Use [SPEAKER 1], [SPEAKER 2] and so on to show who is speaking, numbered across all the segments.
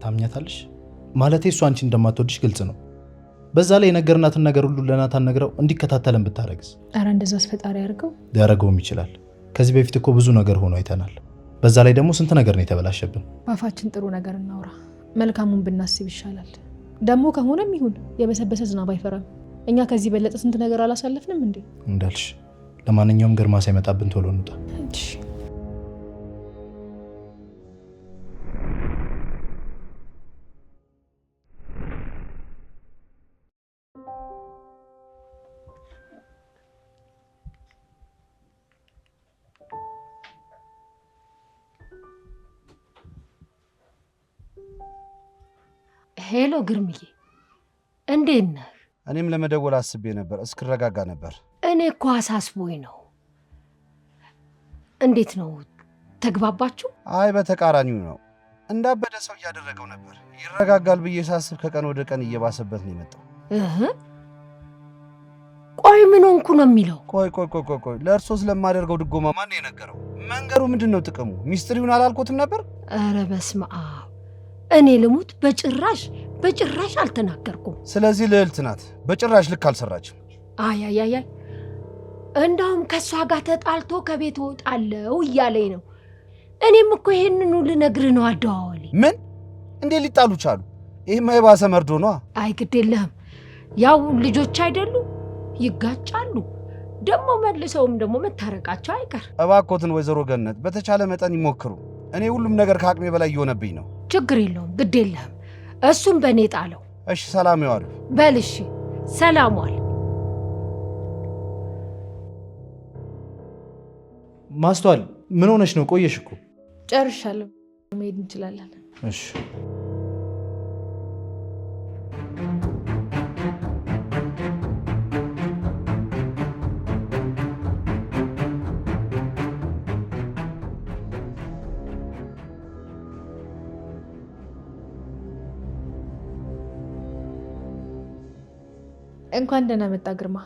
[SPEAKER 1] ታምኛታለሽ? ማለቴ እሷ አንቺ እንደማትወድሽ ግልጽ ነው። በዛ ላይ የነገርናትን ነገር ሁሉ ለናታን ነግረው እንዲከታተለን ብታረግስ?
[SPEAKER 2] ኧረ እንደዛስ ፈጣሪ ያርገው።
[SPEAKER 1] ሊያረገውም ይችላል። ከዚህ በፊት እኮ ብዙ ነገር ሆኖ አይተናል። በዛ ላይ ደግሞ ስንት ነገር ነው የተበላሸብን።
[SPEAKER 2] ባፋችን ጥሩ ነገር እናውራ፣ መልካሙን ብናስብ ይሻላል። ደግሞ ከሆነም ይሁን የበሰበሰ ዝናብ አይፈራም። እኛ ከዚህ በለጠ ስንት ነገር አላሳለፍንም እንዴ?
[SPEAKER 1] እንዳልሽ። ለማንኛውም ግርማ ሳይመጣብን ቶሎ እንውጣ።
[SPEAKER 3] ሄሎ ግርምዬ፣ እንዴት ነህ?
[SPEAKER 4] እኔም ለመደወል አስቤ ነበር፣ እስክረጋጋ ነበር።
[SPEAKER 3] እኔ እኮ አሳስቦኝ ነው። እንዴት ነው ተግባባችሁ?
[SPEAKER 4] አይ በተቃራኒው ነው። እንዳበደ ሰው እያደረገው ነበር። ይረጋጋል ብዬ ሳስብ ከቀን ወደ ቀን እየባሰበት ነው የመጣው።
[SPEAKER 3] ቆይ ምን ሆንኩ ነው የሚለው?
[SPEAKER 4] ቆይ ለእርሶ ስለማደርገው ድጎማ ማን ነው የነገረው? መንገሩ ምንድን ነው ጥቅሙ? ሚስጥሪውን አላልኩትም ነበር?
[SPEAKER 3] ኧረ በስመ አብ! እኔ ልሙት በጭራሽ አልተናገርኩም።
[SPEAKER 4] ስለዚህ ልዕልት ናት፣ በጭራሽ ልክ አልሰራችም።
[SPEAKER 3] አይ እንዳውም ከእሷ ጋር ተጣልቶ ከቤት እወጣለሁ እያለኝ ነው። እኔም እኮ ይሄንኑ ልነግርህ ነው። አደዋወሌ
[SPEAKER 4] ምን እንዴት ሊጣሉ ቻሉ? ይህማ የባሰ መርዶ ነዋ።
[SPEAKER 3] አይ ግድ የለህም፣ ያው ልጆች አይደሉ ይጋጫሉ። ደግሞ መልሰውም ደግሞ መታረቃቸው አይቀር።
[SPEAKER 4] እባክዎትን ወይዘሮ ገነት በተቻለ መጠን ይሞክሩ። እኔ ሁሉም ነገር ከአቅሜ በላይ እየሆነብኝ ነው።
[SPEAKER 3] ችግር የለውም፣ ግድ የለህም። እሱም በእኔ ጣለው።
[SPEAKER 4] እሺ ሰላም ይዋሉ።
[SPEAKER 3] በል እሺ፣ ሰላም ዋል።
[SPEAKER 1] ማስተዋል ምን ሆነሽ ነው? ቆየሽ እኮ።
[SPEAKER 2] ጨርሻለሁ፣ መሄድ እንችላለን።
[SPEAKER 1] እሺ
[SPEAKER 2] እንኳን ደህና መጣ ግርማ።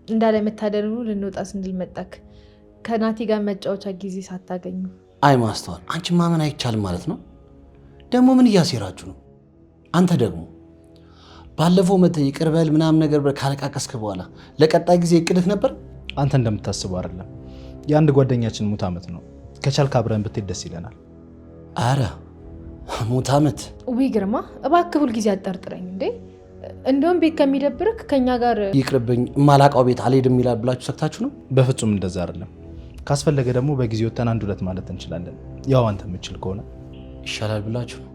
[SPEAKER 2] እንዳለ መታደሉ ልንወጣ ስንል መጣክ። ከናቲ ጋር መጫወቻ ጊዜ ሳታገኙ።
[SPEAKER 5] አይ ማስተዋል፣ አንቺ ማመን አይቻልም ማለት ነው። ደግሞ ምን እያሴራችሁ ነው? አንተ ደግሞ ባለፈው መተህ ይቅር በል ምናምን ነገር ካለቃቀስክ በኋላ ለቀጣይ ጊዜ እቅድህ ነበር?
[SPEAKER 1] አንተ እንደምታስበው አይደለም። የአንድ ጓደኛችን ሙት ዓመት ነው። ከቻልክ አብረን ብትሄድ ደስ ይለናል።
[SPEAKER 5] አረ ሙት ዓመት?
[SPEAKER 2] ውይ ግርማ እባክህ ሁልጊዜ አጠርጥረኝ እንዴ። እንደውም ቤት ከሚደብርክ ከኛ ጋር
[SPEAKER 5] ይቅርብኝ፣ ማላቃው ቤት አልሄድም ይላል ብላችሁ ሰክታችሁ ነው?
[SPEAKER 1] በፍጹም እንደዛ አይደለም። ካስፈለገ ደግሞ በጊዜ ወተን አንድ ሁለት ማለት እንችላለን። ያው አንተ የምትችል ከሆነ
[SPEAKER 5] ይሻላል ብላችሁ ነው።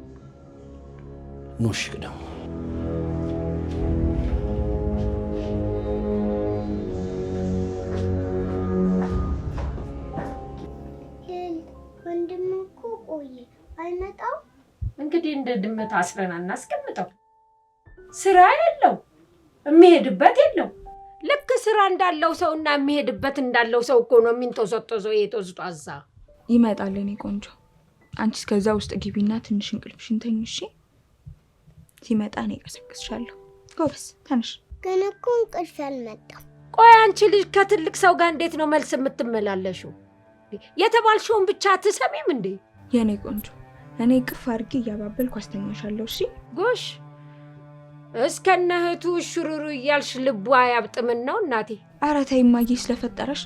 [SPEAKER 5] ኖሽ ቅደም።
[SPEAKER 6] ወንድም እኮ ቆየ አይመጣም።
[SPEAKER 3] እንግዲህ እንደ ድመት አስረን አናስቀምጠው። ስራ የለው የሚሄድበት የለው። ልክ ስራ እንዳለው ሰውና የሚሄድበት እንዳለው ሰው እኮ ነው የሚንጦዘጦዘው። የተወዝጧዛ
[SPEAKER 7] ይመጣል። እኔ ቆንጆ አንቺ እስከዛ ውስጥ ግቢና ትንሽ እንቅልፍሽን ተኝ እሺ። ሲመጣ እኔ ቀሰቅስሻለሁ። ጎበስ ተነሽ።
[SPEAKER 6] ገና እኮ እንቅልፍ አልመጣም።
[SPEAKER 3] ቆይ አንቺ ልጅ ከትልቅ ሰው ጋር እንዴት ነው መልስ የምትመላለሽው? የተባልሽውን ብቻ አትሰሚም እንዴ?
[SPEAKER 7] የኔ ቆንጆ እኔ ቅፍ አድርጌ እያባበልኩ አስተኛሻለሁ እሺ።
[SPEAKER 3] ጎሽ እስከነ እህቱ ሽሩሩ እያልሽ ልቧ ያብጥምን ነው እናቴ።
[SPEAKER 7] ኧረ ተይ እማዬ ስለፈጠረሽ።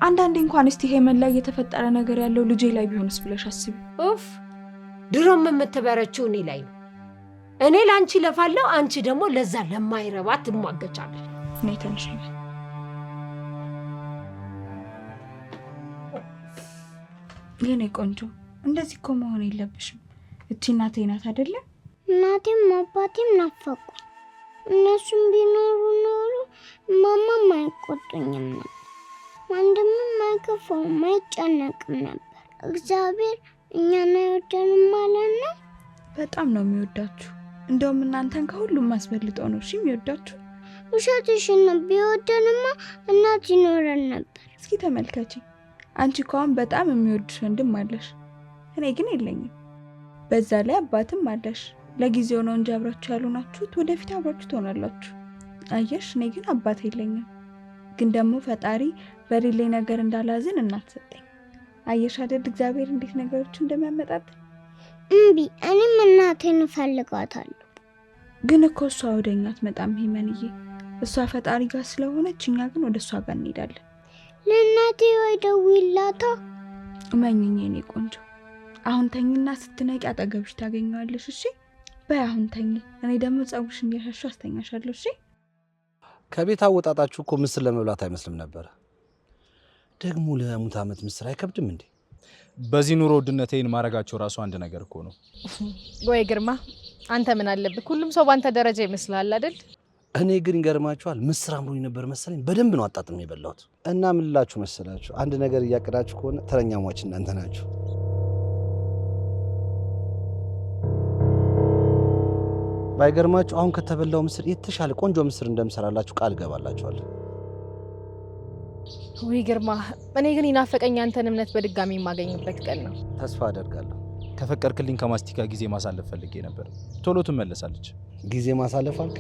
[SPEAKER 7] አንዳንዴ እንኳን እስቲ ሄመን ላይ የተፈጠረ ነገር ያለው ልጄ ላይ ቢሆንስ ብለሽ አስቢ።
[SPEAKER 3] ኡፍ ድሮም የምትበረችው እኔ ላይ ነው። እኔ ለአንቺ ለፋለሁ፣ አንቺ ደግሞ ለዛ ለማይረባ ትሟገቻለሽ።
[SPEAKER 7] እኔ ተነሽ። የኔ ቆንጆ እንደዚህ እኮ መሆን የለብሽም። እቺ እናቴ ናት አይደለ?
[SPEAKER 6] እናቴም አባቴም ናፈቁ። እነሱም ቢኖሩ ኖሮ ማማም አይቆጡኝም ነበር። ወንድምም አይከፋውም አይጨነቅም ነበር። እግዚአብሔር እኛን አይወደንም ማለት ነው።
[SPEAKER 7] በጣም ነው የሚወዳችሁ። እንደውም እናንተን ከሁሉም አስበልጦ ነው እሺ የሚወዳችሁ።
[SPEAKER 6] ውሸትሽን ነው። ቢወደንማ እናት ይኖረን ነበር።
[SPEAKER 7] እስኪ ተመልከቺ። አንቺ እኮ አሁን በጣም የሚወድሽ ወንድም አለሽ፣ እኔ ግን የለኝም። በዛ ላይ አባትም አለሽ። ለጊዜው ነው እንጂ አብራችሁ ያሉናችሁት፣ ወደፊት አብራችሁ ትሆናላችሁ። አየሽ፣ እኔ ግን አባት የለኝም። ግን ደግሞ ፈጣሪ በሌለኝ ነገር እንዳላዝን እናት ሰጠኝ። አየሽ አይደል እግዚአብሔር እንዴት ነገሮችን እንደሚያመጣጥ።
[SPEAKER 6] እምቢ፣ እኔም እናቴን እፈልጋታለሁ።
[SPEAKER 7] ግን እኮ እሷ ወደኛ አትመጣም ሄመንዬ። እሷ ፈጣሪ ጋር ስለሆነች እኛ ግን ወደ እሷ ጋር እንሄዳለን።
[SPEAKER 6] ለእናቴ ወይ ደውይላታ።
[SPEAKER 7] እመኝኝ የኔ ቆንጆ። አሁን ተኝና ስትነቂ አጠገብሽ ታገኘዋለሽ። እሺ በይ አሁን ተኝ። እኔ ደግሞ ጸጉርሽ እንዲያሻሽ አስተኛሻለሁ። እሺ
[SPEAKER 5] ከቤት አወጣጣችሁ እኮ ምስር ለመብላት አይመስልም ነበር። ደግሞ ለሙት ዓመት ምስር አይከብድም እንዴ?
[SPEAKER 1] በዚህ ኑሮ ውድነት ይሄን ማረጋቸው ራሱ አንድ ነገር እኮ ነው።
[SPEAKER 2] ወይ ግርማ፣ አንተ ምን አለብህ? ሁሉም ሰው ባንተ ደረጃ ይመስላል አይደል?
[SPEAKER 5] እኔ ግን ይገርማችኋል፣ ምስር አምሮኝ ነበር መሰለኝ። በደንብ ነው አጣጥሜ የበላሁት።
[SPEAKER 4] እና ምን ልላችሁ መሰላችሁ፣ አንድ ነገር እያቀዳችሁ ከሆነ ተረኛ ሟች እናንተ ናችሁ። ባይገርማችሁ አሁን ከተበላው ምስር የተሻለ ቆንጆ ምስር እንደምሰራላችሁ ቃል ገባላችኋለሁ።
[SPEAKER 2] ወይ ግርማ፣ እኔ ግን ይናፈቀኝ አንተን እምነት በድጋሚ የማገኝበት ቀን ነው።
[SPEAKER 4] ተስፋ አደርጋለሁ።
[SPEAKER 1] ከፈቀድክልኝ ከማስቲካ ጊዜ ማሳለፍ ፈልጌ ነበር። ቶሎ ትመለሳለች።
[SPEAKER 4] ጊዜ ማሳለፍ አልክ?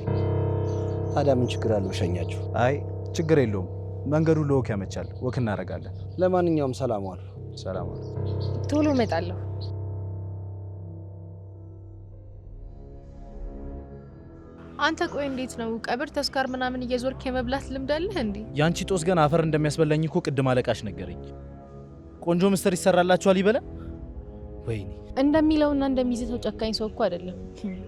[SPEAKER 4] ታዲያ ምን ችግር አለው? ሸኛችሁ።
[SPEAKER 1] አይ ችግር የለውም። መንገዱ ለወክ ያመቻል። ወክ እናደርጋለን።
[SPEAKER 4] ለማንኛውም ሰላም ዋሉ።
[SPEAKER 1] ሰላም ዋሉ።
[SPEAKER 2] ቶሎ እመጣለሁ። አንተ ቆይ እንዴት ነው ቀብር ተስካር ምናምን እየዞርክ የመብላት ልምድ አለህ እንዴ?
[SPEAKER 1] ያንቺ ጦስ ገና አፈር እንደሚያስበላኝ እኮ ቅድም አለቃሽ ነገረኝ። ቆንጆ ምስር ይሰራላችኋል ይበላል። ወይኔ
[SPEAKER 2] እንደሚለውና እንደሚዝተው ጨካኝ ሰው እኮ አይደለም።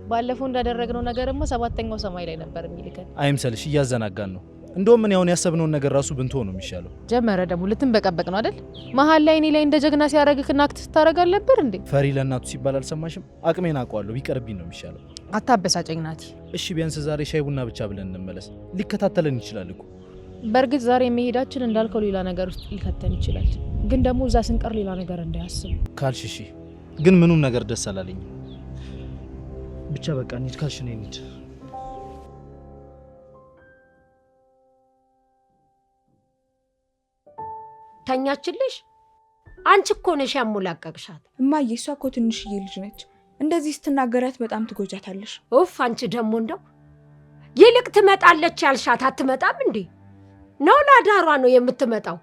[SPEAKER 2] ባለፈው እንዳደረግነው ነገርማ ሰባተኛው ሰማይ ላይ ነበር የሚልከን።
[SPEAKER 1] አይምሰልሽ፣ እያዘናጋን ነው። እንደውም ምን ያውን ያሰብነውን ነገር ራሱ ብንተው ነው የሚሻለው።
[SPEAKER 2] ጀመረ ደግሞ ልትንበቀበቅ ነው አይደል? መሀል ላይ እኔ ላይ እንደ ጀግና ሲያረግክና አክት ስታረግ አልነበር እንዴ?
[SPEAKER 1] ፈሪ ለእናቱ ሲባል አልሰማሽም? አቅሜን አውቀዋለሁ። ቢቀርብኝ ነው የሚሻለው።
[SPEAKER 2] አታበሳጨኝ ናቲ።
[SPEAKER 1] እሺ ቢያንስ ዛሬ ሻይ ቡና ብቻ ብለን እንመለስ። ሊከታተለን ይችላል እኮ።
[SPEAKER 2] በእርግጥ ዛሬ መሄዳችን እንዳልከው ሌላ ነገር ውስጥ ሊከተን ይችላል። ግን ደግሞ እዛ ስንቀር ሌላ ነገር እንዳያስብ
[SPEAKER 1] ካልሽ እሺ። ግን ምኑም ነገር ደስ አላለኝ። ብቻ በቃ እንሂድ ካልሽ ነው እንሂድ።
[SPEAKER 3] ተኛችልሽ? አንቺ እኮ ነሽ ያሞላቀቅሻት።
[SPEAKER 7] እማዬ እሷ እኮ ትንሽዬ ልጅ ነች። እንደዚህ ስትናገራት በጣም ትጎጃታለሽ።
[SPEAKER 3] ኡፍ አንቺ ደግሞ እንደው ይልቅ ትመጣለች ያልሻት አትመጣም እንዴ? ነው ላዳሯ ነው የምትመጣው?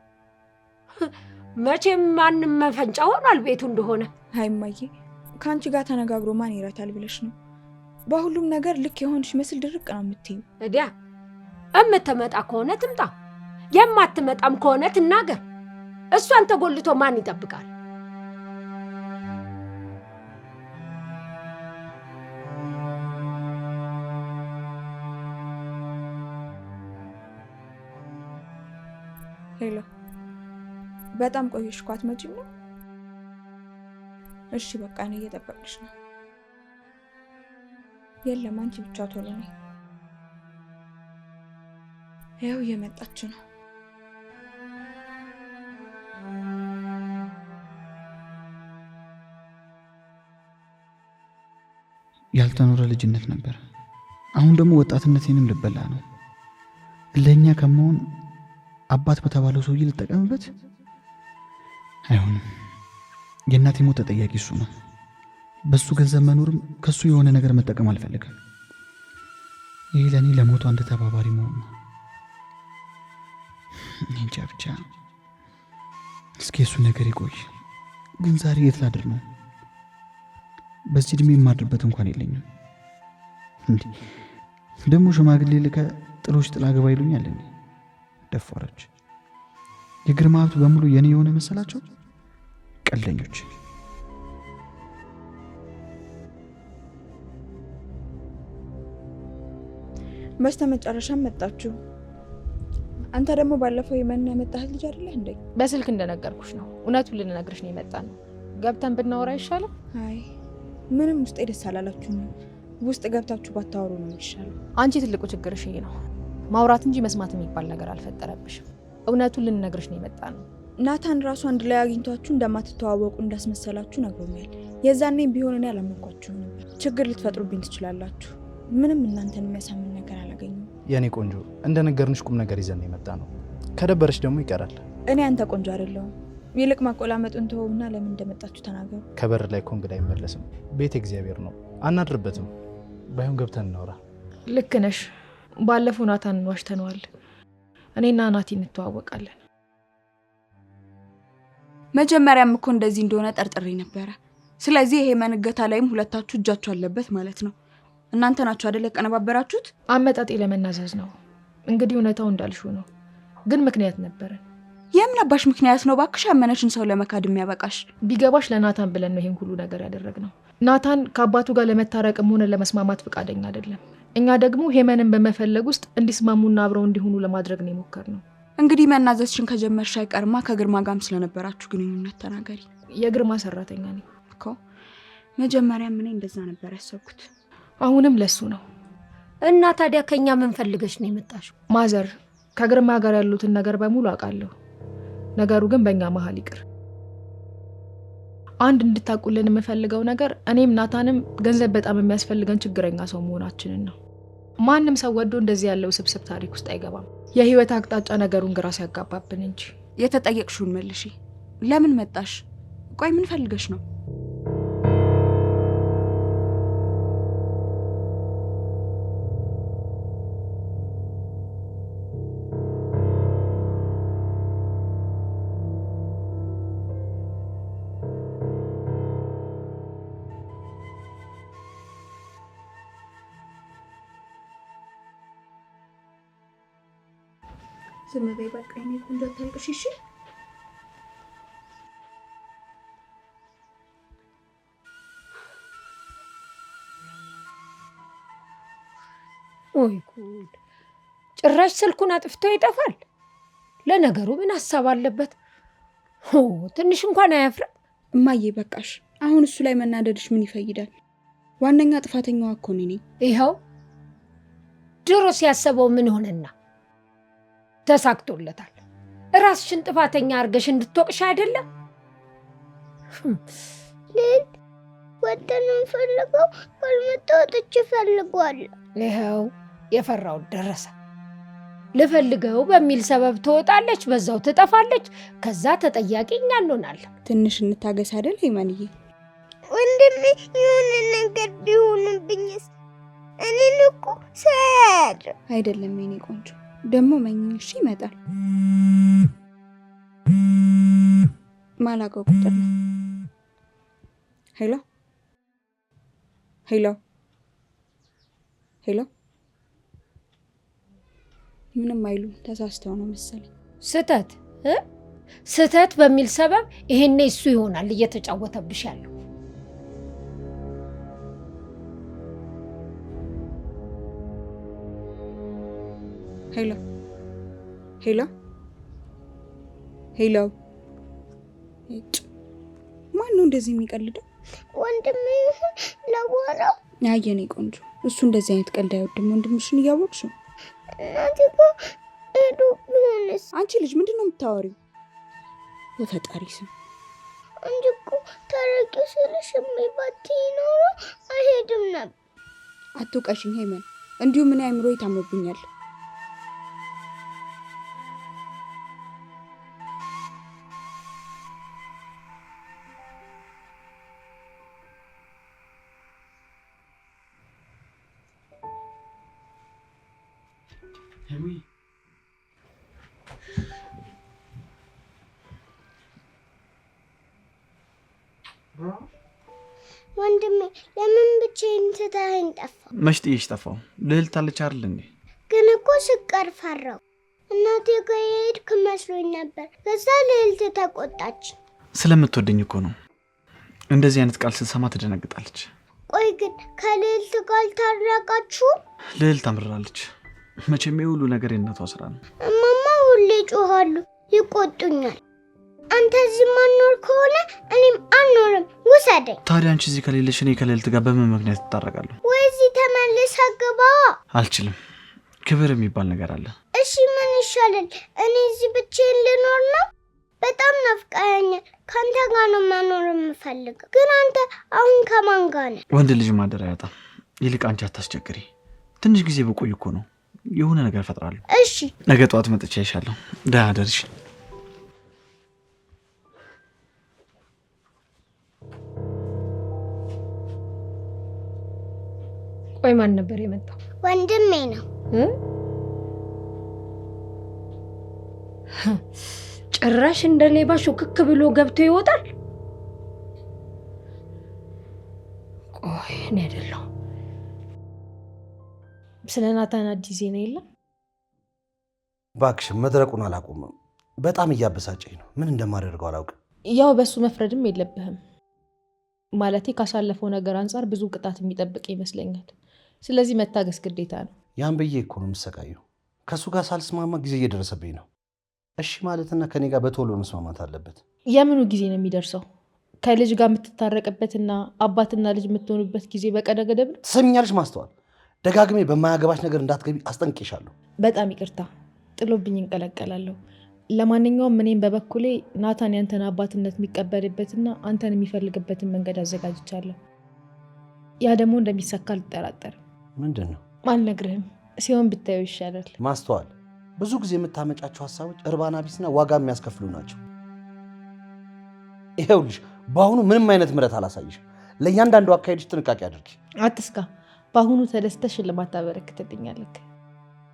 [SPEAKER 3] መቼም ማንም መፈንጫ ሆኗል ቤቱ እንደሆነ።
[SPEAKER 7] አይ እማዬ፣ ከአንቺ ጋር ተነጋግሮ ማን ይረታል ብለሽ ነው? በሁሉም ነገር ልክ የሆንሽ መስል ድርቅ ነው የምትይው።
[SPEAKER 3] እዲያ እምትመጣ ከሆነ ትምጣ፣ የማትመጣም ከሆነ ትናገር። እሷን ተጎልቶ ማን ይጠብቃል?
[SPEAKER 7] ሄሎ፣ በጣም ቆየሽ እኮ አትመጪም ነው? እሺ በቃ እኔ እየጠበቅሽ ነው። የለም አንቺ ብቻ ቶሎ ነይ። ያው እየመጣች ነው።
[SPEAKER 8] ያልተኖረ ልጅነት ነበር። አሁን ደግሞ ወጣትነቴንም ልበላ ነው። ለኛ ከመሆን አባት በተባለው ሰውዬ ልጠቀምበት? አይሆንም። የእናቴ ሞት ተጠያቂ እሱ ነው። በሱ ገንዘብ መኖርም ከሱ የሆነ ነገር መጠቀም አልፈልግም። ይህ ለእኔ ለሞቱ አንድ ተባባሪ መሆን ነው። እንጃ ብቻ እስኪ እሱ ነገር ይቆይ። ግን ዛሬ የት ላድር ነው? በዚህ እድሜ የማድርበት እንኳን የለኝም። ደግሞ ሽማግሌ ልከ ጥሎሽ ጥላ ገባ ይሉኛል። ደፋሮች። የግርማ ሀብት በሙሉ የኔ የሆነ መሰላቸው? ቀልደኞች።
[SPEAKER 7] በስተመጨረሻም መጣችሁ። አንተ ደግሞ ባለፈው የመን ያመጣህ ልጅ አይደለህ እንዴ?
[SPEAKER 2] በስልክ እንደነገርኩሽ ነው። እውነቱን ልንነግርሽ ነው የመጣ ነው። ገብተን ብናወራ አይሻልም?
[SPEAKER 7] አይ ምንም ውስጤ ደስ አላላችሁም። ውስጥ ገብታችሁ ባታወሩ ነው የሚሻለው።
[SPEAKER 2] አንቺ ትልቁ ችግርሽ ይሄ ነው። ማውራት እንጂ መስማት የሚባል ነገር አልፈጠረብሽም። እውነቱን ልንነግርሽ ነው የመጣ ነው።
[SPEAKER 7] ናታን ራሱ አንድ ላይ አግኝቷችሁ እንደማትተዋወቁ እንዳስመሰላችሁ ነግሮኛል። የዛኔም ቢሆን እኔ አላመንኳችሁም ነበር። ችግር ልትፈጥሩብኝ ትችላላችሁ። ምንም እናንተን የሚያሳምን ነገር አላገኘሁም።
[SPEAKER 1] የኔ ቆንጆ እንደነገርንሽ ቁም ነገር ይዘን የመጣ ነው። ከደበረሽ ደግሞ ይቀራል።
[SPEAKER 7] እኔ አንተ ቆንጆ አይደለሁም። ይልቅ ማቆላመጡን ተወውና ለምን እንደመጣችሁ ተናገሩ።
[SPEAKER 1] ከበር ላይ እኮ እንግዳ አይመለስም። ቤት እግዚአብሔር ነው፣ አናድርበትም። ባይሆን ገብተን እናውራ።
[SPEAKER 2] ልክ ነሽ። ባለፈው ናታንን ዋሽተነዋል። እኔና ናቲ እንተዋወቃለን።
[SPEAKER 7] መጀመሪያም እኮ እንደዚህ እንደሆነ ጠርጥሬ ነበረ። ስለዚህ ይሄ መንገታ ላይም ሁለታችሁ እጃችሁ አለበት ማለት ነው። እናንተ ናችሁ አይደል ያቀነባበራችሁት?
[SPEAKER 2] አመጣጤ ለመናዘዝ ነው። እንግዲህ እውነታው እንዳልሽው ነው። ግን ምክንያት ነበረን።
[SPEAKER 7] የምን አባሽ ምክንያት ነው ባክሽ? ያመነሽን ሰው ለመካድ የሚያበቃሽ?
[SPEAKER 2] ቢገባሽ ለናታን ብለን ነው ይሄን ሁሉ ነገር ያደረግነው። ናታን ከአባቱ ጋር ለመታረቅም ሆነ ለመስማማት ፈቃደኛ አይደለም። እኛ ደግሞ ሄመንን በመፈለግ ውስጥ እንዲስማሙና አብረው እንዲሆኑ ለማድረግ ነው የሞከርነው። እንግዲህ መናዘዝሽን ከጀመርሽ አይቀርማ ከግርማ ጋርም ስለነበራችሁ ግንኙነት ተናገሪ። የግርማ ሰራተኛ ነኝ እኮ። መጀመሪያ ምን እንደዛ ነበር ያሰብኩት። አሁንም ለሱ ነው።
[SPEAKER 3] እና ታዲያ ከኛ ምን ፈልገሽ ነው የመጣሽው?
[SPEAKER 2] ማዘር ከግርማ ጋር ያሉትን ነገር በሙሉ አውቃለሁ። ነገሩ ግን በእኛ መሀል ይቅር። አንድ እንድታቁልን የምፈልገው ነገር እኔም ናታንም ገንዘብ በጣም የሚያስፈልገን ችግረኛ ሰው መሆናችንን ነው። ማንም ሰው ወዶ እንደዚህ ያለው ስብስብ ታሪክ ውስጥ አይገባም። የህይወት አቅጣጫ ነገሩን ግራ ሲያጋባብን እንጂ።
[SPEAKER 7] የተጠየቅሽውን መልሺ። ለምን መጣሽ? ቆይ ምን ፈልገሽ ነው? ዝም በይ በቃ። እኔ ቆንጆ አታልቅሽ እሺ?
[SPEAKER 3] ወይ ጉድ! ጭራሽ ስልኩን አጥፍቶ ይጠፋል። ለነገሩ ምን ሀሳብ አለበት? ትንሽ እንኳን አያፍርም?
[SPEAKER 7] እማዬ በቃሽ። አሁን እሱ ላይ መናደድሽ ምን ይፈይዳል? ዋነኛ ጥፋተኛዋ እኮ እኔ ነኝ።
[SPEAKER 3] ይኸው ድሮ ሲያሰበው ምን ሆነና ተሳክቶለታል። ራስሽን ጥፋተኛ አርገሽ እንድትወቅሽ አይደለም?
[SPEAKER 6] ልል ወደንም ፈልገው ካልመጣው ጥጭ ፈልጓል።
[SPEAKER 3] ይኸው የፈራው ደረሰ። ልፈልገው በሚል ሰበብ ትወጣለች፣ በዛው ትጠፋለች። ከዛ ተጠያቂ እኛ እንሆናለን።
[SPEAKER 7] ትንሽ እንታገስ አይደል ሄማንዬ?
[SPEAKER 6] ወንድሜ የሆነ ነገር ቢሆንብኝስ? እኔን እኮ ሰድ
[SPEAKER 7] አይደለም የኔ ቆንጆ። ደግሞ መኝሽ ይመጣል። ማላውቀው ቁጥር ነው። ሄሎ ሄሎ ሄሎ። ምንም አይሉ ተሳስተው ነው መሰለኝ።
[SPEAKER 3] ስተት በሚል ሰበብ ይሄኔ እሱ ይሆናል እየተጫወተብሽ ያለው።
[SPEAKER 7] ሄሎ ሄሎ ሄሎ። ማን ነው እንደዚህ የሚቀልደው?
[SPEAKER 6] ወንድሜ ይሁን ለወራው።
[SPEAKER 7] አየኔ ቆንጆ፣ እሱ እንደዚህ አይነት ቀልድ አይወድም። ወንድምሽን እያወቅሽ ነው።
[SPEAKER 6] እናቴ እኮ ሄዶ ቢሆንስ?
[SPEAKER 7] አንቺ ልጅ ምንድን ነው የምታወሪው? በፈጣሪ ስም
[SPEAKER 6] እንጂ እኮ ታረቂ ስልሽ የሚባት ኖሮ አይሄድም ነበር።
[SPEAKER 7] አትውቀሽኝ ሄመን። እንዲሁ ምን አይምሮ ይታመብኛል።
[SPEAKER 6] ወንድሜ ለምን ብቻዬን ትተኸኝ ጠፋ?
[SPEAKER 8] መች ጥዬሽ ጠፋሁ? ልዕልት አለች አይደል እንዴ?
[SPEAKER 6] ግን እኮ ስቀር ፈራሁ። እናቴ ጋር የሄድክ መስሎኝ ነበር። ከዛ ልዕልት ተቆጣች።
[SPEAKER 8] ስለምትወደኝ እኮ ነው። እንደዚህ አይነት ቃል ስትሰማ ትደነግጣለች።
[SPEAKER 6] ቆይ ግን ከልዕልት ጋር አልታረቃችሁም?
[SPEAKER 8] ልዕልት አምርራለች። መቼም የሁሉ ነገር የእናቷ ስራ ነው።
[SPEAKER 6] እማማ ሁሌ ጮኻሉ፣ ይቆጡኛል። አንተ እዚህ ማኖር ከሆነ እኔም አልኖርም፣ ውሰደኝ።
[SPEAKER 8] ታዲያ አንቺ እዚህ ከሌለሽ እኔ ከልዕልት ጋር በምን ምክንያት ትታረቃለሁ?
[SPEAKER 6] ወይ እዚህ ተመልሰ ግባ።
[SPEAKER 8] አልችልም። ክብር የሚባል ነገር አለ።
[SPEAKER 6] እሺ ምን ይሻላል? እኔ እዚህ ብቻዬን ልኖር ነው? በጣም ናፍቀኸኛል። ከአንተ ጋር ነው መኖር የምፈልገው። ግን አንተ አሁን ከማን ጋር ነህ?
[SPEAKER 8] ወንድ ልጅ ማደር አያጣም። ይልቅ አንቺ አታስቸግሪ። ትንሽ ጊዜ በቆይ እኮ ነው የሆነ ነገር እፈጥራለሁ።
[SPEAKER 6] እሺ
[SPEAKER 8] ነገ ጠዋት መጥቼ አይሻለሁ። ደህና ደርሽ።
[SPEAKER 3] ቆይ ማን ነበር የመጣው?
[SPEAKER 6] ወንድሜ ነው።
[SPEAKER 3] ጭራሽ እንደ ሌባ ሹክክ ብሎ ገብቶ ይወጣል።
[SPEAKER 2] ቆይ እኔ አይደለሁም። ስለ ናታን አዲስ ዜና የለም?
[SPEAKER 5] እባክሽ መድረቁን አላቆምም። በጣም እያበሳጨኝ ነው። ምን እንደማደርገው አላውቅም።
[SPEAKER 2] ያው በሱ መፍረድም የለብህም። ማለቴ ካሳለፈው ነገር አንጻር ብዙ ቅጣት የሚጠብቅ ይመስለኛል። ስለዚህ መታገስ ግዴታ ነው።
[SPEAKER 5] ያን ብዬ እኮ ነው የምሰቃየው። ከእሱ ጋር ሳልስማማ ጊዜ እየደረሰብኝ ነው። እሺ ማለትና ከኔ ጋር በቶሎ መስማማት አለበት።
[SPEAKER 2] የምኑ ጊዜ ነው የሚደርሰው? ከልጅ ጋር የምትታረቅበትና አባትና ልጅ የምትሆኑበት ጊዜ በቀነ ገደብ ነው።
[SPEAKER 5] ትሰሚኛለሽ ማስተዋል? ደጋግሜ በማያገባሽ ነገር እንዳትገቢ አስጠንቅቄሻለሁ።
[SPEAKER 2] በጣም ይቅርታ፣ ጥሎብኝ እንቀለቀላለሁ። ለማንኛውም እኔም በበኩሌ ናታን ያንተን አባትነት የሚቀበልበትና አንተን የሚፈልግበትን መንገድ አዘጋጅቻለሁ። ያ ደግሞ እንደሚሳካ አልጠራጠርም።
[SPEAKER 5] ምንድን ነው?
[SPEAKER 2] አልነግርህም፣ ሲሆን ብታየው ይሻላል።
[SPEAKER 5] ማስተዋል፣ ብዙ ጊዜ የምታመጫቸው ሀሳቦች እርባና ቢስና ዋጋ የሚያስከፍሉ ናቸው። ይኸውልሽ በአሁኑ ምንም አይነት ምሕረት አላሳይሽ። ለእያንዳንዱ አካሄድሽ ጥንቃቄ አድርጊ።
[SPEAKER 2] አትስጋ። በአሁኑ ተደስተሽ ሽልማት ታበረክትልኛለህ።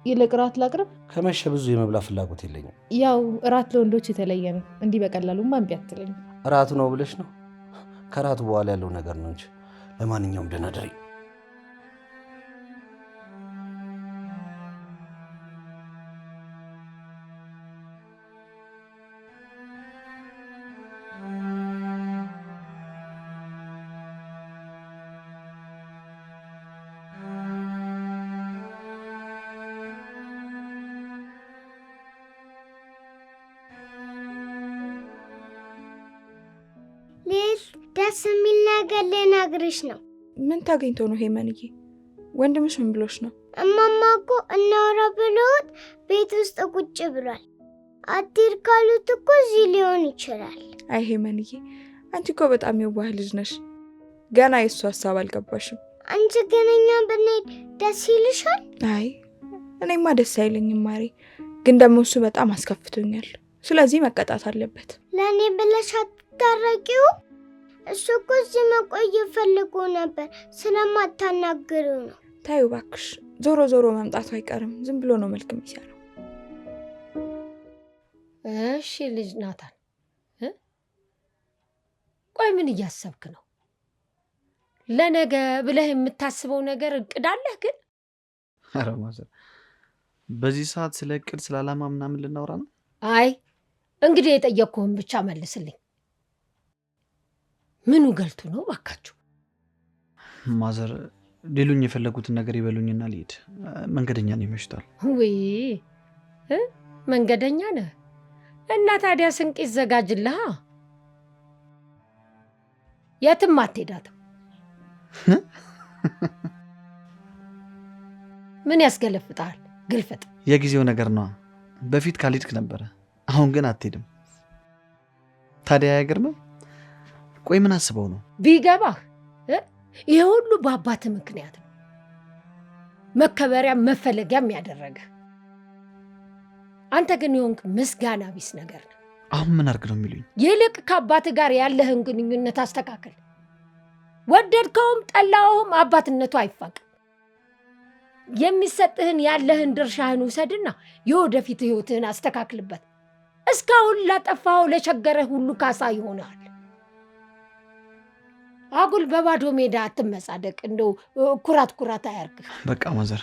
[SPEAKER 2] ይልቅ እራት ላቅርብ?
[SPEAKER 5] ከመሸ ብዙ የመብላ ፍላጎት የለኝም።
[SPEAKER 2] ያው እራት ለወንዶች የተለየ ነው። እንዲህ በቀላሉማ እምቢ አትለኝም።
[SPEAKER 5] እራቱ ነው ብለሽ ነው? ከእራቱ በኋላ ያለው ነገር ነው እንጂ። ለማንኛውም ደህና ደሪ።
[SPEAKER 6] ደስ የሚል ነገር ልነግርሽ ነው።
[SPEAKER 7] ምን ታገኝቶ ነው ሄመንዬ? ወንድምሽ ምን ብሎሽ ነው?
[SPEAKER 6] እማማ እኮ እናውራ ብሎት ቤት ውስጥ ቁጭ ብሏል። አትሂድ ካሉት እኮ እዚህ ሊሆን ይችላል።
[SPEAKER 7] አይ ሄመንዬ፣ አንቺ እኮ በጣም የዋህ ልጅ ነሽ። ገና የእሱ ሀሳብ አልገባሽም።
[SPEAKER 6] አንቺ ግን እኛ ብንሄድ ደስ ይልሻል?
[SPEAKER 7] አይ እኔማ ደስ አይለኝም ማሬ። ግን ደግሞ እሱ በጣም አስከፍቶኛል። ስለዚህ መቀጣት አለበት።
[SPEAKER 6] ለእኔ ብለሽ አትታረቂው? እሱ እኮ እዚህ መቆየት ፈልጎ ነበር። ስለማታናግሪው ነው።
[SPEAKER 7] ታዩ እባክሽ፣ ዞሮ ዞሮ መምጣቱ አይቀርም። ዝም ብሎ ነው መልክ የሚሰራው።
[SPEAKER 3] እሺ ልጅ ናታን፣ ቆይ ምን እያሰብክ ነው? ለነገ ብለህ የምታስበው ነገር እቅድ አለህ? ግን
[SPEAKER 8] ኧረ ማዘር፣ በዚህ ሰዓት ስለ እቅድ ስለ ዓላማ ምናምን ልናወራ ነው?
[SPEAKER 3] አይ እንግዲህ የጠየቅኩህን ብቻ መልስልኝ። ምኑ ገልቱ ነው ባካችሁ?
[SPEAKER 8] ማዘር፣ ሌሉኝ የፈለጉትን ነገር ይበሉኝና ልሂድ። መንገደኛ ነው፣ ይመሽታል።
[SPEAKER 3] ወይ መንገደኛ ነህ? እና ታዲያ ስንቅ ይዘጋጅልሃ። የትም አትሄዳትም። ምን ያስገለፍጣል? ግልፍጥ።
[SPEAKER 8] የጊዜው ነገር ነዋ። በፊት ካልሄድክ ነበረ፣ አሁን ግን አትሄድም። ታዲያ አይገርምም? ቆይ ምን አስበው ነው?
[SPEAKER 3] ቢገባህ ይሄ ሁሉ በአባት ምክንያት ነው። መከበሪያ መፈለጊያም ያደረገ አንተ ግን የሆንክ ምስጋና ቢስ ነገር ነው።
[SPEAKER 8] አሁን ምን አድርግ ነው የሚሉኝ?
[SPEAKER 3] ይልቅ ከአባት ጋር ያለህን ግንኙነት አስተካክል። ወደድከውም ጠላውም አባትነቱ አይፋቅም። የሚሰጥህን ያለህን ድርሻህን ውሰድና የወደፊት ህይወትህን አስተካክልበት። እስካሁን ላጠፋኸው ለቸገረህ ሁሉ ካሳ ይሆናል። አጉል በባዶ ሜዳ አትመጻደቅ። እንደው ኩራት አያርግህ።
[SPEAKER 8] በቃ ማዘር፣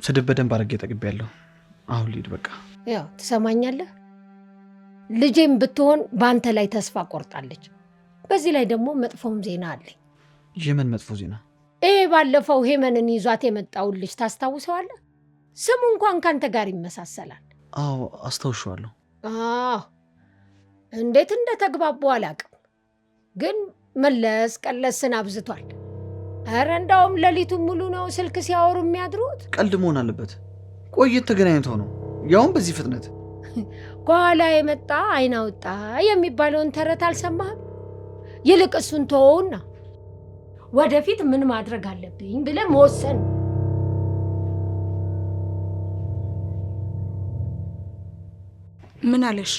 [SPEAKER 8] ስድብ በደንብ አድርጌ ጠግቤያለሁ። አሁን ልሂድ በቃ።
[SPEAKER 3] ያው ትሰማኛለህ? ልጄም ብትሆን በአንተ ላይ ተስፋ ቆርጣለች። በዚህ ላይ ደግሞ መጥፎም ዜና አለኝ።
[SPEAKER 8] የምን መጥፎ ዜና?
[SPEAKER 3] ባለፈው ሄመንን ይዟት የመጣውን ልጅ ታስታውሰዋለህ? ስሙ እንኳን ካንተ ጋር ይመሳሰላል።
[SPEAKER 8] አዎ አስታውሻለሁ።
[SPEAKER 3] እንዴት እንደተግባቡ አላውቅም፣ ግን መለስ ቀለስን አብዝቷል። ኧረ እንዳውም ሌሊቱን ሙሉ ነው ስልክ ሲያወሩ የሚያድሩት።
[SPEAKER 8] ቀልድ መሆን አለበት። ቆየት ተገናኝተው ነው ያውም በዚህ ፍጥነት።
[SPEAKER 3] ከኋላ የመጣ አይን አውጣ የሚባለውን ተረት አልሰማህም? ይልቅ እሱን ተወውና ወደፊት ምን ማድረግ አለብኝ ብለህ መወሰን።
[SPEAKER 7] ምን አለሽ?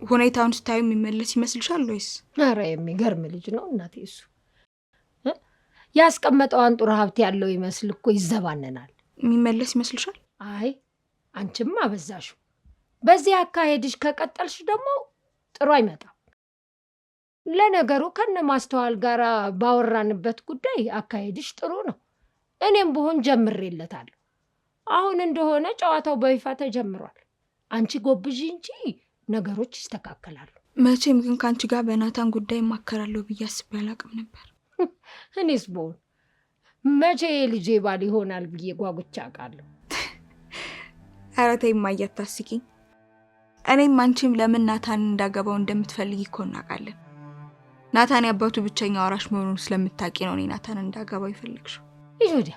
[SPEAKER 7] ሁኔታውን ስታዩ የሚመለስ ይመስልሻል ወይስ?
[SPEAKER 3] ኧረ የሚገርም ልጅ ነው እናቴ። እሱ ያስቀመጠው አንጡራ ሀብት ያለው ይመስል እኮ ይዘባነናል።
[SPEAKER 7] የሚመለስ ይመስልሻል?
[SPEAKER 3] አይ አንቺም አበዛሹ። በዚህ አካሄድሽ ከቀጠልሽ ደግሞ ጥሩ አይመጣም። ለነገሩ ከነ ማስተዋል ጋር ባወራንበት ጉዳይ አካሄድሽ ጥሩ ነው። እኔም ብሆን ጀምሬለታለሁ። አሁን እንደሆነ ጨዋታው በይፋ ተጀምሯል። አንቺ ጎብዢ እንጂ ነገሮች ይስተካከላሉ።
[SPEAKER 7] መቼም ግን ከአንቺ ጋር በናታን ጉዳይ ማከራለሁ ብዬ አስቤ አላቅም ነበር።
[SPEAKER 3] እኔስ ብሆን መቼ ልጄ ባል ይሆናል ብዬ ጓጉቻ አውቃለሁ።
[SPEAKER 7] ኧረ ተይ እማዬ አታስቂኝ። እኔም አንቺም ለምን ናታን እንዳገባው እንደምትፈልጊ እኮ እናውቃለን። ናታን ያባቱ ብቸኛ ወራሽ መሆኑን ስለምታውቂ ነው እኔ ናታን እንዳገባው ይፈልግሽው።
[SPEAKER 3] ይሁዳ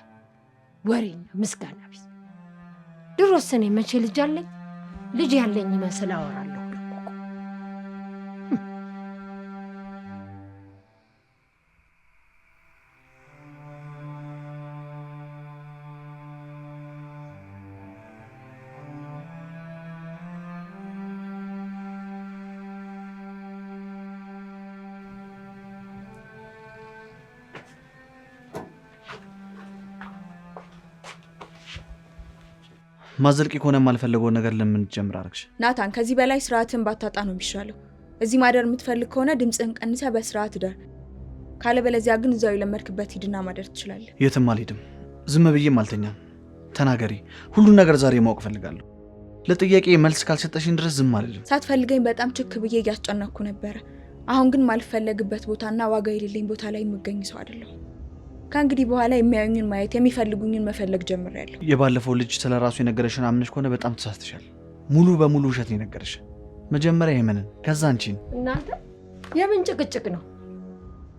[SPEAKER 3] ወሬኛ ምስጋና ቢስ። ድሮስ እኔ መቼ ልጅ አለኝ? ልጅ ያለኝ ይመስል አወራለሁ።
[SPEAKER 9] ማዘልቂ ከሆነ የማልፈልገውን ነገር ለምን ጀምር አረግሽ?
[SPEAKER 7] ናታን ከዚህ በላይ ስርዓትን ባታጣ ነው የሚሻለው። እዚህ ማደር የምትፈልግ ከሆነ ድምፅህን ቀንሰህ በስርዓት ዳር። ካለበለዚያ ግን እዛው የለመድክበት ሂድና ማደር ትችላለህ።
[SPEAKER 9] የትም አልሄድም። ዝም ብዬም አልተኛም። ተናገሪ። ሁሉን ነገር ዛሬ ማወቅ ፈልጋለሁ። ለጥያቄ መልስ ካልሰጠሽኝ ድረስ ዝም አልልም።
[SPEAKER 7] ሳትፈልገኝ በጣም ችክ ብዬ እያስጨነኩ ነበረ። አሁን ግን ማልፈለግበት ቦታና ዋጋ የሌለኝ ቦታ ላይ የምገኝ ሰው አይደለሁ። ከእንግዲህ በኋላ የሚያዩኝን ማየት የሚፈልጉኝን መፈለግ ጀምሬያለሁ።
[SPEAKER 9] የባለፈው ልጅ ስለራሱ የነገረሽን አምነሽ ከሆነ በጣም ተሳስተሻል። ሙሉ በሙሉ ውሸት ነው የነገረሽ። መጀመሪያ የምንን ከዛ አንቺን።
[SPEAKER 3] እናንተ የምን ጭቅጭቅ ነው?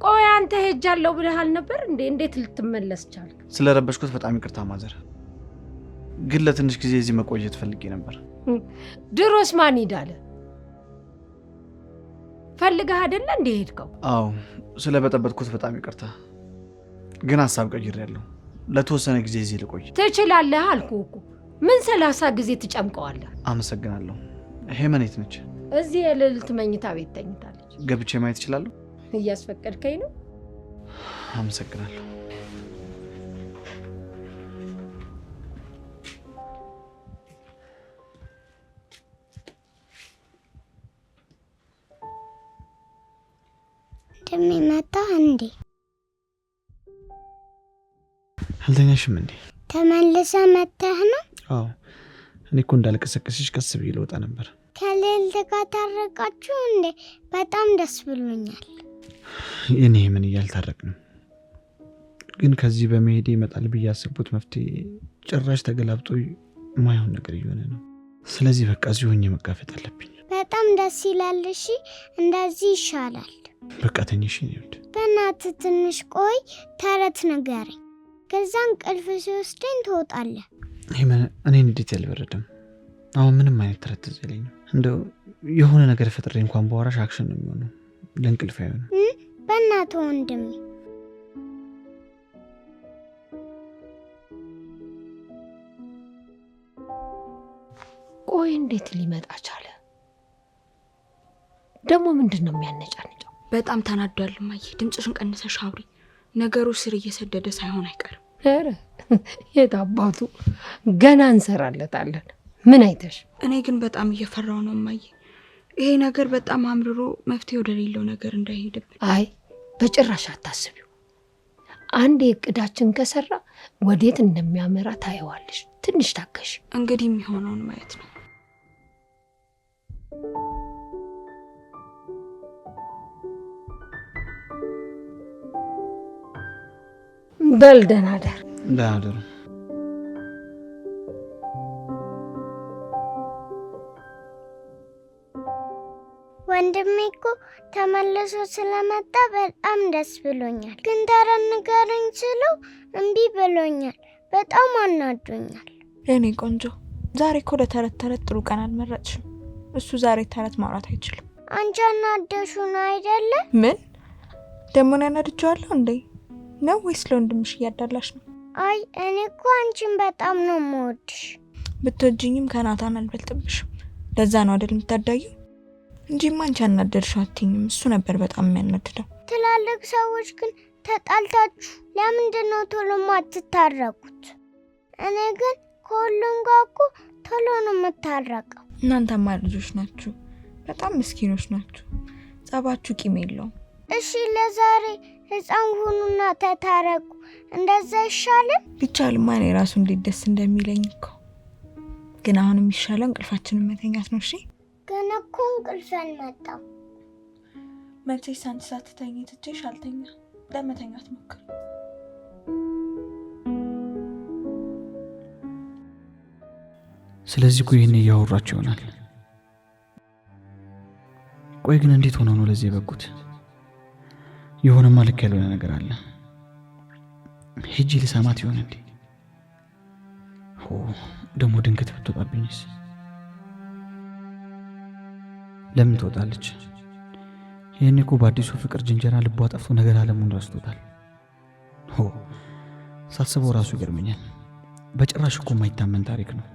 [SPEAKER 3] ቆይ አንተ ሄጃለሁ ብለሃል ነበር እንዴ? እንዴት ልትመለስ ቻልክ?
[SPEAKER 9] ስለረበሽኩት በጣም ይቅርታ ማዘር። ግን ለትንሽ ጊዜ እዚህ መቆየት ፈልጌ ነበር።
[SPEAKER 3] ድሮስ ማን ይዳለ? ፈልገህ አይደለ እንዴ ሄድከው?
[SPEAKER 9] አዎ ስለበጠበጥኩት በጣም ይቅርታ። ግን ሐሳብ ቀይሬያለሁ። ለተወሰነ ጊዜ እዚህ ልቆይ።
[SPEAKER 3] ትችላለህ አልኩህ እኮ። ምን 30 ጊዜ ትጨምቀዋለህ?
[SPEAKER 9] አመሰግናለሁ። ሄመን የት ነች?
[SPEAKER 3] እዚህ የሌሊት መኝታ ቤት ተኝታለች።
[SPEAKER 9] ገብቼ ማየት እችላለሁ?
[SPEAKER 3] እያስፈቀድከኝ ነው?
[SPEAKER 9] አመሰግናለሁ።
[SPEAKER 6] እንደሚመጣ እንዴ?
[SPEAKER 8] አልተኛሽም እንዴ?
[SPEAKER 6] ተመልሰ መተህ ነው?
[SPEAKER 8] አዎ እኔ እኮ እንዳልቀሰቀስሽ ቀስ ብዬ ልወጣ ነበር።
[SPEAKER 6] ከሌሊት ጋር ታረቃችሁ እንዴ? በጣም ደስ ብሎኛል።
[SPEAKER 8] የኔ ምን እያልታረቅንም፣ ግን ከዚህ በመሄዴ ይመጣል ብዬ ያሰብኩት መፍትሄ ጭራሽ ተገላብጦ ማይሆን ነገር እየሆነ ነው። ስለዚህ በቃ እዚሁ ሆኜ መጋፈጥ አለብኝ።
[SPEAKER 6] በጣም ደስ ይላል። እሺ እንደዚህ ይሻላል።
[SPEAKER 8] በቃ ተኝሽ ይወድ።
[SPEAKER 6] በእናትህ ትንሽ ቆይ፣ ተረት ንገረኝ። ከዛ እንቅልፍ ሲወስደኝ ትወጣለህ።
[SPEAKER 8] እኔ እንዴት ያልበረደም። አሁን ምንም አይነት ተረት ትዝ አይለኝም። እንደው የሆነ ነገር ፈጥሬ እንኳን በወራሽ አክሽን ነው የሚሆነው፣ ለእንቅልፍ አይሆንም።
[SPEAKER 6] በእናትህ ወንድሜ።
[SPEAKER 3] ቆይ እንዴት ሊመጣ ቻለ? ደግሞ ምንድን ነው የሚያነጫንጨው?
[SPEAKER 7] በጣም ተናዷል እማዬ። ድምፅሽን ቀንሰሽ አውሪ። ነገሩ ስር እየሰደደ ሳይሆን አይቀርም።
[SPEAKER 3] ኧረ የት አባቱ ገና እንሰራለታለን። ምን አይተሽ?
[SPEAKER 7] እኔ ግን በጣም እየፈራው ነው እማዬ። ይሄ ነገር በጣም አምርሮ መፍትሄ ወደሌለው ነገር እንዳይሄድብን።
[SPEAKER 3] አይ በጭራሽ አታስቢው። አንድ እቅዳችን ከሰራ ወዴት እንደሚያመራ ታየዋለሽ። ትንሽ ታገሽ።
[SPEAKER 7] እንግዲህ የሚሆነውን ማየት ነው።
[SPEAKER 3] በል ደህና ደር።
[SPEAKER 8] ደህና ደሩ።
[SPEAKER 6] ወንድሜ እኮ ተመልሶ ስለመጣ በጣም ደስ ብሎኛል። ግን ተረት ንገረኝ ስለው እምቢ ብሎኛል። በጣም አናዶኛል።
[SPEAKER 7] የኔ ቆንጆ ዛሬ እኮ ለተረት ጥሩ ቀን አልመረጥሽም። እሱ ዛሬ ተረት ማውራት አይችልም።
[SPEAKER 6] አንቺ አናደሹ ነው አይደለ?
[SPEAKER 7] ምን ደግሞ ያናድጀዋለሁ እንዴ? ነው ወይስ ለወንድምሽ እያዳላሽ ነው?
[SPEAKER 6] አይ እኔ እኮ አንቺን በጣም ነው የምወድሽ።
[SPEAKER 7] ብትወጂኝም ከናታን አልበልጥብሽም። ለዛ ነው አይደል የምታዳጊው? እንጂማ አንቺ አናደድሽው አትይኝም። እሱ ነበር በጣም የሚያናድደው።
[SPEAKER 6] ትላልቅ ሰዎች ግን ተጣልታችሁ ለምንድን ነው ቶሎ ማትታረቁት? እኔ ግን ከሁሉም ጋር እኮ ቶሎ ነው የምታረቀው።
[SPEAKER 7] እናንተማ ልጆች ናችሁ፣ በጣም ምስኪኖች ናችሁ። ጸባችሁ ቂም የለውም።
[SPEAKER 6] እሺ ለዛሬ ህፃን ሁኑና ተታረቁ። እንደዛ ይሻላል?
[SPEAKER 7] ቢቻልማ እኔ ራሱ እንዴት ደስ እንደሚለኝ እኮ። ግን አሁን የሚሻለው እንቅልፋችንን መተኛት ነው። እሺ
[SPEAKER 6] ግን እኮ እንቅልፍ አልመጣም።
[SPEAKER 7] መቼስ አንቺ ሳትተኝ ትቼሽ አልተኛ። ለመተኛት ሞክር።
[SPEAKER 8] ስለዚህ እኮ ይህን እያወራችሁ ይሆናል። ቆይ ግን እንዴት ሆነው ነው ለዚህ የበቁት? የሆነማ ልክ ያልሆነ ነገር አለ። ሄጂ ልሰማት ይሆን እንዴ? ደግሞ ድንገት ብትወጣብኝስ? ለምን ትወጣለች? ይህኔ እኮ በአዲሱ ፍቅር ጅንጀና ልቧ ጠፍቶ ነገር አለሙን ረስቶታል። ሳስበው ራሱ ይገርመኛል። በጭራሽ እኮ የማይታመን ታሪክ ነው።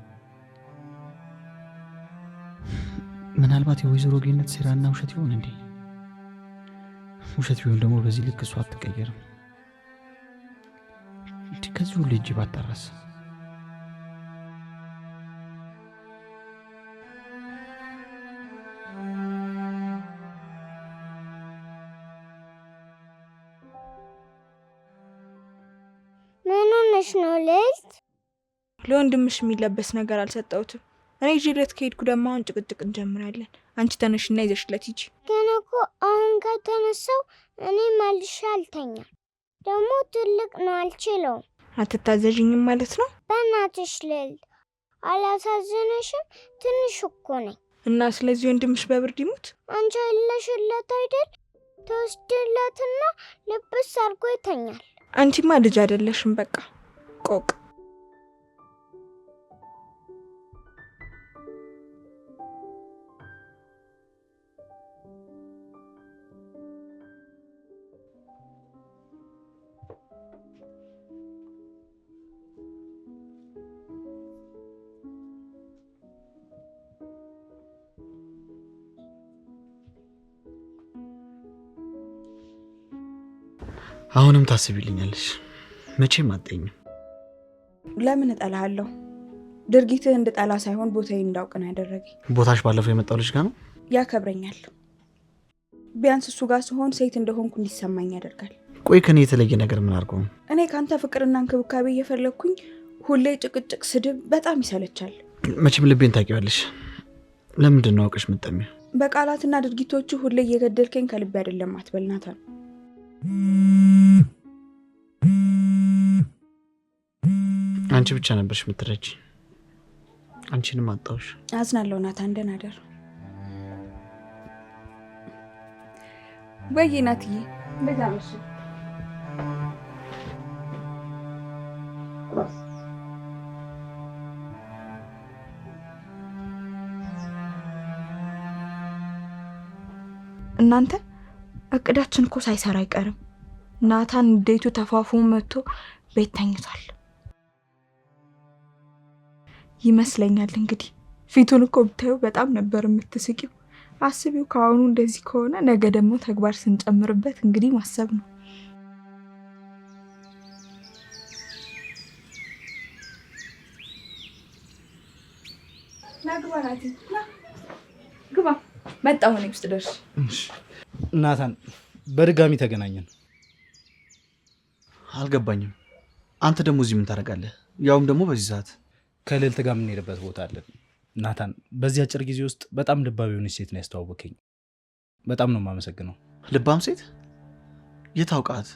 [SPEAKER 8] ምናልባት የወይዘሮ ጌነት ሴራና ውሸት ይሆን እንዴ? ውሸት ቢሆን ደግሞ በዚህ ልክ እሷ አትቀየርም። ከዚሁ ልጅ ባጣራስ?
[SPEAKER 6] ምን ሆነሽ ነው ልጅ?
[SPEAKER 7] ለወንድምሽ የሚለበስ ነገር አልሰጠሁትም። እኔ ጅረት ከሄድኩ ደግሞ አሁን ጭቅጭቅ እንጀምራለን። አንቺ ተነሽና ይዘሽለት ሂጂ።
[SPEAKER 6] ግን እኮ አሁን ከተነሳው እኔ መልሼ አልተኛም። ደግሞ ትልቅ ነው አልችለውም።
[SPEAKER 7] አትታዘዥኝም ማለት ነው?
[SPEAKER 6] በእናትሽ ልል አላሳዘነሽም? ትንሽ እኮ ነኝ።
[SPEAKER 7] እና ስለዚህ ወንድምሽ በብርድ ይሙት?
[SPEAKER 6] አንቺ አይለሽለት አይደል? ተወስድለትና ልብስ አድርጎ ይተኛል።
[SPEAKER 7] አንቺማ ልጅ አይደለሽም። በቃ ቆቅ
[SPEAKER 9] አሁንም ታስቢልኛለሽ? መቼም አትጠይኝም።
[SPEAKER 7] ለምን እጠላሃለሁ? ድርጊትህ እንድጠላ ሳይሆን ቦታዬ እንዳውቅ ነው ያደረገኝ።
[SPEAKER 9] ቦታሽ ባለፈው የመጣው ልጅ ጋር ነው?
[SPEAKER 7] ያከብረኛል። ቢያንስ እሱ ጋር ስሆን ሴት እንደሆንኩ እንዲሰማኝ ያደርጋል።
[SPEAKER 9] ቆይ ከኔ የተለየ ነገር ምን አድርገው ነው?
[SPEAKER 7] እኔ ካንተ ፍቅርና እንክብካቤ እየፈለግኩኝ ሁሌ ጭቅጭቅ፣ ስድብ በጣም ይሰለቻል።
[SPEAKER 9] መቼም ልቤን ታውቂዋለሽ። ለምንድን ነው አውቀሽ የምትጠሚው?
[SPEAKER 7] በቃላትና ድርጊቶቹ ሁሌ እየገደልከኝ ከልቤ አይደለም አትበል ናታን።
[SPEAKER 9] አንቺ ብቻ ነበርሽ የምትረጂ። አንቺንም አጣሁሽ።
[SPEAKER 7] አዝናለሁ ናታን። ደህና እደር። ወይ ናትዬ በጣም እሺ። እናንተ እቅዳችን እኮ ሳይሰራ አይቀርም። ናታን እንዴቱ ተፋፉ መጥቶ ቤት ተኝቷል ይመስለኛል። እንግዲህ ፊቱን እኮ ብታዩ በጣም ነበር የምትስቂው። አስቢው ከአሁኑ እንደዚህ ከሆነ ነገ ደግሞ ተግባር ስንጨምርበት እንግዲህ ማሰብ ነው። ናግባ ናቲ ግባ። መጣሁ እኔ ውስጥ ደርሽ።
[SPEAKER 1] ናታን በድጋሚ ተገናኘን።
[SPEAKER 9] አልገባኝም። አንተ ደግሞ እዚህ ምን ታደርጋለህ? ያውም ደግሞ በዚህ ሰዓት?
[SPEAKER 1] ከልዕልት ጋር የምንሄድበት ቦታ አለን። ናታን በዚህ አጭር ጊዜ ውስጥ በጣም ልባም የሆነች ሴት ነው ያስተዋወቀኝ። በጣም ነው የማመሰግነው።
[SPEAKER 9] ልባም ሴት? የታውቃት?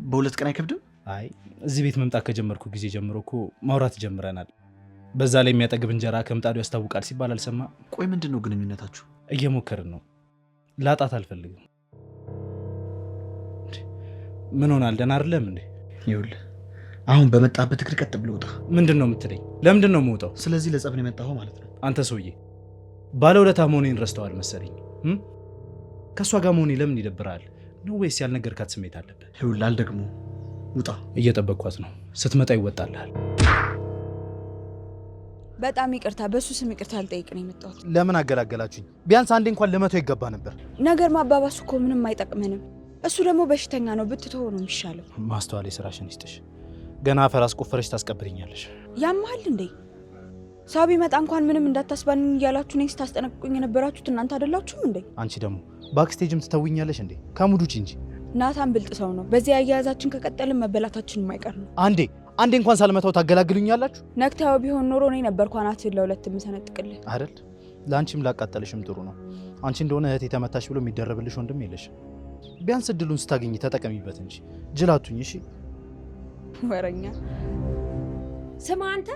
[SPEAKER 9] በሁለት ቀን አይከብድም?
[SPEAKER 1] አይ እዚህ ቤት መምጣት ከጀመርኩ ጊዜ ጀምሮ እኮ ማውራት ጀምረናል። በዛ ላይ የሚያጠግብ እንጀራ ከምጣዱ ያስታውቃል ሲባል አልሰማ?
[SPEAKER 9] ቆይ ምንድን ነው ግንኙነታችሁ?
[SPEAKER 1] እየሞከርን ነው። ላጣት አልፈልግም። ምን ሆናል? ደህና አይደለም እንዴ?
[SPEAKER 9] ይኸውልህ አሁን በመጣበት እግር ቀጥ ብሎ ውጣ።
[SPEAKER 1] ምንድን ነው የምትለኝ? ለምንድን ነው የምወጣው?
[SPEAKER 9] ስለዚህ ለጸብ ነው የመጣኸው ማለት ነው?
[SPEAKER 1] አንተ ሰውዬ ባለውለታ መሆኔን ረስተዋል መሰለኝ። ከእሷ ጋር መሆኔ ለምን ይደብራል ነው ወይስ ያልነገርካት ስሜት አለበት?
[SPEAKER 9] ይኸውልህ አልደግሞ ውጣ።
[SPEAKER 1] እየጠበቅኳት ነው። ስትመጣ ይወጣልሃል።
[SPEAKER 7] በጣም ይቅርታ፣ በሱ ስም ይቅርታ ልጠይቅ ነው የመጣሁት።
[SPEAKER 1] ለምን አገላገላችሁኝ? ቢያንስ አንዴ እንኳን ለመተው ይገባ ነበር።
[SPEAKER 7] ነገር ማባባሱ እኮ ምንም አይጠቅመንም። እሱ ደግሞ በሽተኛ ነው፣ ብትተው ነው የሚሻለው።
[SPEAKER 1] ማስተዋል የስራሽን ይስጥሽ። ገና አፈር አስቆፈረሽ ታስቀብርኛለሽ።
[SPEAKER 7] ያማል እንዴ? ሰው ቢመጣ እንኳን ምንም እንዳታስባንኝ እያላችሁ እኔን ስታስጠነቅቁኝ የነበራችሁት እናንተ አይደላችሁም እንዴ?
[SPEAKER 1] አንቺ ደግሞ ባክስቴጅም ትተውኛለሽ እንዴ? ከሙድ ውጪ እንጂ።
[SPEAKER 7] ናታን ብልጥ ሰው ነው። በዚህ አያያዛችን ከቀጠልን መበላታችን የማይቀር ነው።
[SPEAKER 1] አንዴ እንኳን ሳልመታው ታገላግሉኛላችሁ?
[SPEAKER 7] ነክታው ቢሆን ኖሮ እኔ ነበርኩ አናትህን ለሁለት የምሰነጥቅልህ
[SPEAKER 1] አይደል? ለአንቺም ላቃጠልሽም ጥሩ ነው። አንቺ እንደሆነ እህቴ ተመታሽ ብሎ የሚደረብልሽ ወንድም የለሽ። ቢያንስ እድሉን ስታገኝ ተጠቀሚበት እንጂ ጅላቱኝ። እሺ
[SPEAKER 7] ወረኛ።
[SPEAKER 3] ስማ አንተ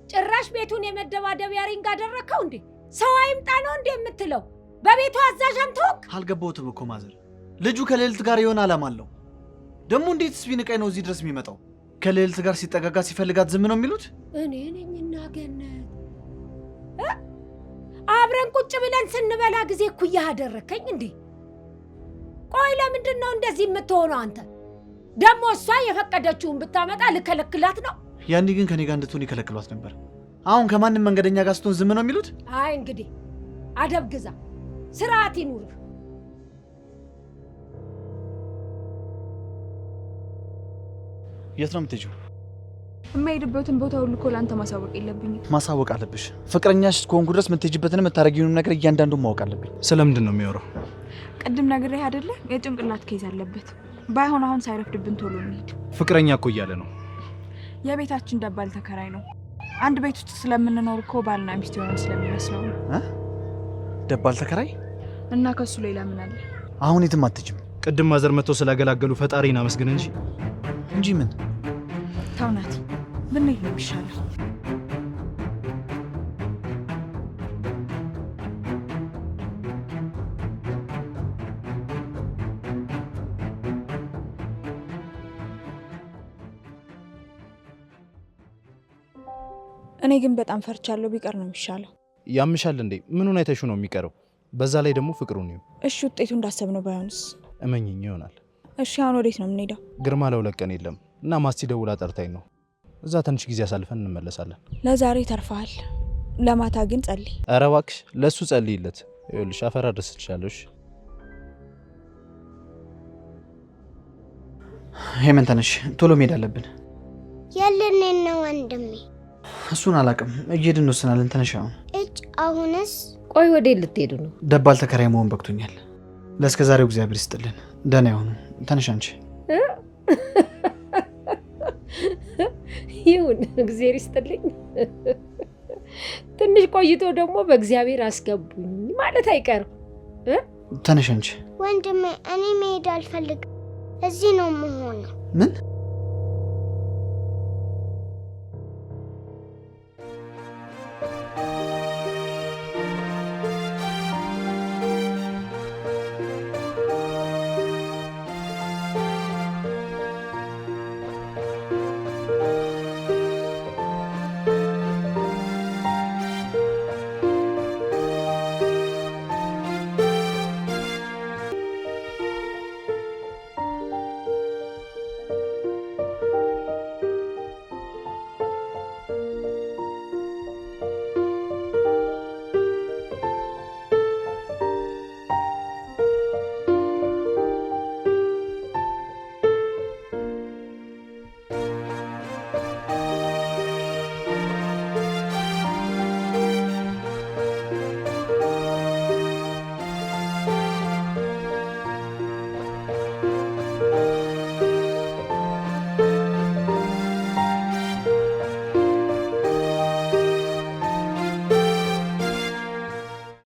[SPEAKER 3] ጭራሽ ቤቱን የመደባደቢያ ሪንግ አደረከው እንዴ? ሰው አይምጣ ነው እንዴ የምትለው? በቤቱ አዛዥ አንተ ወቅ
[SPEAKER 9] አልገባሁትም እኮ ማዘር። ልጁ ከልዕልት ጋር የሆነ ዓላማ አለው። ደግሞ እንዴት ቢንቀኝ ነው እዚህ ድረስ የሚመጣው? ከልዕልት ጋር ሲጠጋጋ ሲፈልጋት ዝም ነው የሚሉት?
[SPEAKER 3] እኔ ነኝና ገነት አብረን ቁጭ ብለን ስንበላ ጊዜ እኩያ አደረከኝ እንዴ? ቆይ ለምንድን ነው እንደዚህ የምትሆነው አንተ? ደግሞ እሷ የፈቀደችውን ብታመጣ ልከለክላት ነው?
[SPEAKER 9] ያኔ ግን ከኔ ጋር እንድትሆን ይከለክሏት ነበር። አሁን ከማንም መንገደኛ ጋር ስትሆን ዝም ነው የሚሉት?
[SPEAKER 3] አይ እንግዲህ አደብ ግዛ፣ ስርዓት ይኑርህ።
[SPEAKER 9] የት ነው የምትሄጂው?
[SPEAKER 7] የማይሄድበትን ቦታ ሁሉ እኮ ለአንተ ማሳወቅ የለብኝም።
[SPEAKER 9] ማሳወቅ አለብሽ። ፍቅረኛሽ እስከሆንኩ ድረስ የምትሄጂበትን የምታረጊውንም ነገር እያንዳንዱን ማወቅ አለብኝ።
[SPEAKER 1] ስለምንድን ነው የሚወራው?
[SPEAKER 7] ቅድም ነግሬህ አይደለ? የጭንቅላት ኬዝ አለበት። ባይሆን አሁን ሳይረፍድብን ቶሎ እንሂድ።
[SPEAKER 1] ፍቅረኛ እኮ እያለ ነው።
[SPEAKER 7] የቤታችን ደባል ተከራይ ነው። አንድ ቤት ውስጥ ስለምንኖር እኮ ባልና ሚስት የሆነ ስለሚመስለው ነው።
[SPEAKER 9] ደባል ተከራይ
[SPEAKER 7] እና ከሱ ሌላ ምን አለ?
[SPEAKER 9] አሁን የትም አትሄጂም።
[SPEAKER 1] ቅድም ማዘር መጥቶ ስላገላገሉ ፈጣሪን አመስግን እንጂ ምን
[SPEAKER 7] ተውናት ብንሄድ ነው የሚሻለው። እኔ ግን በጣም ፈርቻለሁ። ቢቀር ነው የሚሻለው።
[SPEAKER 1] ያምሻል እንዴ? ምኑን አይተሹ ነው የሚቀረው? በዛ ላይ ደግሞ ፍቅሩን ነው።
[SPEAKER 7] እሺ ውጤቱ እንዳሰብነው ባይሆንስ?
[SPEAKER 1] እመኝኝ ይሆናል።
[SPEAKER 7] እሺ አሁን ወዴት ነው የምንሄደው?
[SPEAKER 1] ግርማ ለሁለት ቀን የለም እና ማስቲ ደውላ ጠርታኝ ነው። እዛ ትንሽ ጊዜ አሳልፈን እንመለሳለን።
[SPEAKER 7] ለዛሬ ተርፈሃል። ለማታ ግን ጸልይ።
[SPEAKER 1] ኧረ እባክሽ ለእሱ ጸልይለት። ይኸውልሽ አፈራ ደስ ትችላለሽ።
[SPEAKER 9] ሄመን ተነሽ፣ ቶሎ መሄድ አለብን።
[SPEAKER 6] ያለን ነው ወንድሜ።
[SPEAKER 9] እሱን አላውቅም። እየሄድን እንወስናለን። ተነሽ አሁን።
[SPEAKER 6] አሁንስ?
[SPEAKER 3] ቆይ ወዴት ልትሄዱ ነው?
[SPEAKER 9] ደባል ተከራይ መሆን በቅቶኛል። ለእስከ ዛሬው እግዚአብሔር ይስጥልን። ደህና ይሆኑ። ተነሽ አንቺ።
[SPEAKER 3] ይሁን እግዚአብሔር ይስጥልኝ። ትንሽ ቆይቶ ደግሞ በእግዚአብሔር አስገቡኝ ማለት አይቀርም።
[SPEAKER 9] ተነሽ አንቺ።
[SPEAKER 6] ወንድሜ እኔ መሄድ አልፈልግም። እዚህ ነው የምሆነው።
[SPEAKER 9] ምን?